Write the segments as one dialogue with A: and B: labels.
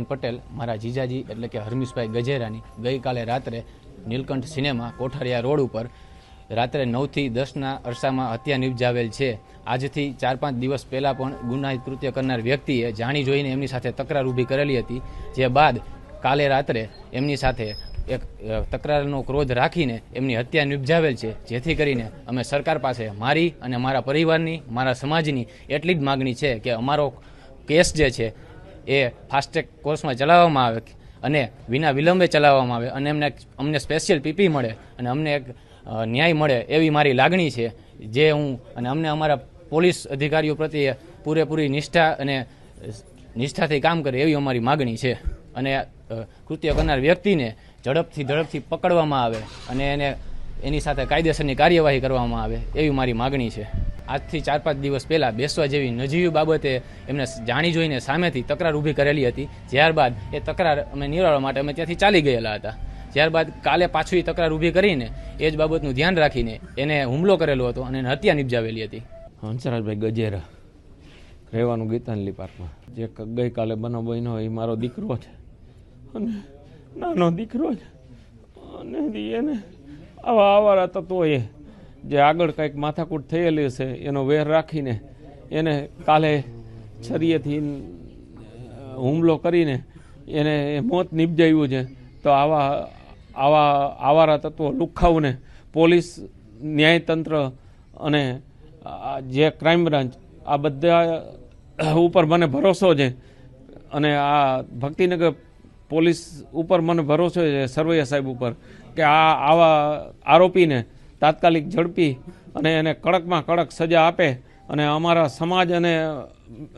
A: પટેલ મારા જીજાજી એટલે કે હરમીશભાઈ ગજેરાની ગઈકાલે રાત્રે નીલકંઠ સિનેમા કોઠારિયા રોડ ઉપર રાત્રે 9 થી 10ના અરસામાં હત્યા નિપજાવેલ છે। આજથી 4-5 દિવસ પહેલાં પણ ગુનાહિત કૃત્ય કરનાર વ્યક્તિએ જાણી જોઈને એમની સાથે તકરાર ઊભી કરેલી હતી, જે બાદ કાલે રાત્રે એમની સાથે એક તકરારનો ક્રોધ રાખીને એમની હત્યા નિપજાવેલ છે। જેથી કરીને અમે સરકાર પાસે મારી અને મારા પરિવારની, મારા સમાજની એટલી જ માગણી છે કે અમારો કેસ જે છે એ ફાસ્ટ ટ્રેક કોર્સમાં ચલાવવામાં આવે અને વિના વિલંબે ચલાવવામાં આવે અને અમને સ્પેશિયલ પીપી મળે અને અમને એક ન્યાય મળે એવી મારી લાગણી છે, જે હું અને અમને અમારા પોલીસ અધિકારીઓ પ્રત્યે પૂરેપૂરી નિષ્ઠાથી કામ કરે એવી અમારી માગણી છે અને કૃત્ય કરનાર વ્યક્તિને ઝડપથી પકડવામાં આવે અને એની સાથે કાયદેસરની કાર્યવાહી કરવામાં આવે એવી મારી માગણી છે। આજથી 4-5 દિવસ પહેલાં બેસવા જેવી નજીવી બાબતે એમને જાણી જોઈને સામેથી તકરાર ઊભી કરેલી હતી, ત્યારબાદ એ તકરાર અમે નિવારવા માટે અમે ત્યાંથી ચાલી ગયેલા હતા। ત્યારબાદ કાલે પાછું એ તકરાર ઊભી કરીને એ જ બાબતનું ધ્યાન રાખીને એને હુમલો કરેલો હતો અને એને હત્યા નિપજાવેલી હતી।
B: હંસરાજભાઈ ગજેરા, રહેવાનું ગીતાંજલિ પાર્કમાં। જે ગઈકાલે બનાવ બન્યો એ મારો દીકરો છે અને નાનો દીકરો છે અને એને આવા આવારા તત્વોએ જે આગળ કંઈક માથાકૂટ થયેલી છે એનો વેર રાખીને એને કાલે છરીએથી હુમલો કરીને એને મોત નિપજાવ્યું છે। તો આવા આવારા તત્વો લુખ્ખાઓને પોલીસ, ન્યાયતંત્ર અને જે ક્રાઇમ બ્રાન્ચ આ બધા ઉપર મને ભરોસો છે અને આ ભક્તિનગર પોલીસ ઉપર મને ભરોસો છે, સરવૈયા સાહેબ ઉપર, કે આવા આરોપીને તાત્કાલિક ઝડપી અને એને કડકમાં કડક સજા આપે અને અમારા સમાજ અને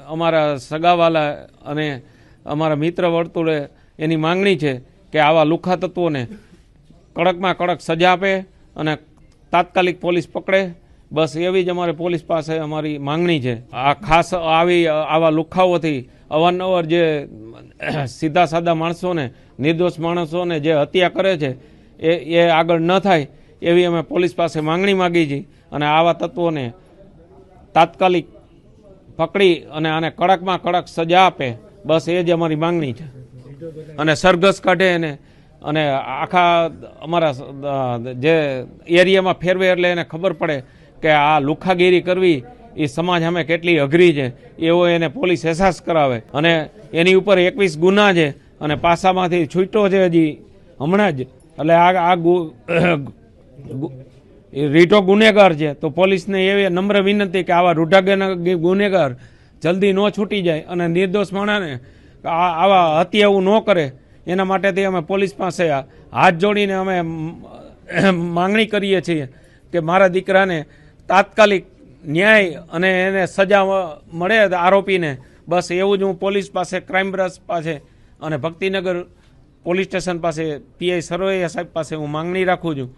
B: અમારા સગાવાલા અને અમારા મિત્ર વર્તુળે એની માંગણી છે કે આવા લુખ્ખા તત્વોને કડકમાં કડક સજા આપે અને તાત્કાલિક પોલીસ પકડે, બસ એવી જ અમારે પોલીસ પાસે અમારી માંગણી છે। આ ખાસ આવા લુખ્ખાઓથી અવારનવાર જે સીધા સાદા માણસોને, નિર્દોષ માણસોને જે હત્યા કરે છે એ આગળ ન થાય એવી અમે પોલીસ પાસે માંગણી માગી છે અને આવા તત્વોને તાત્કાલિક પકડી અને આને કડકમાં કડક સજા આપે, બસ એ જ અમારી માંગણી છે અને સરઘસ કાઢે અને આખા અમારા જે એરિયામાં ફેરવે એટલે એને ખબર પડે કે આ લુખ્ખાગીરી કરવી એ સમાજ સામે કેટલી અઘરી છે એવો એને પોલીસ અહેસાસ કરાવે અને એની ઉપર 21 ગુના છે અને પાસામાંથી છૂટ્યો છે હજી હમણાં જ, એટલે આ રીઢો ગુનેગાર છે। તો પોલીસને એવી નમ્ર વિનંતી કે આવા રૂઢા ગુનેગાર જલ્દી ન છૂટી જાય અને નિર્દોષ માણસને આવા હત્યાઓ ન કરે એના માટેથી અમે પોલીસ પાસે હાથ જોડીને અમે માંગણી કરીએ છીએ કે મારા દીકરાને તાત્કાલિક ન્યાય અને એને સજા મળે આરોપીને, બસ એવું જ હું પોલીસ પાસે, ક્રાઇમ બ્રાન્ચ પાસે અને ભક્તિનગર પોલીસ સ્ટેશન પાસે પીઆઈ સરવૈયા સાહેબ પાસે હું માંગણી રાખું છું।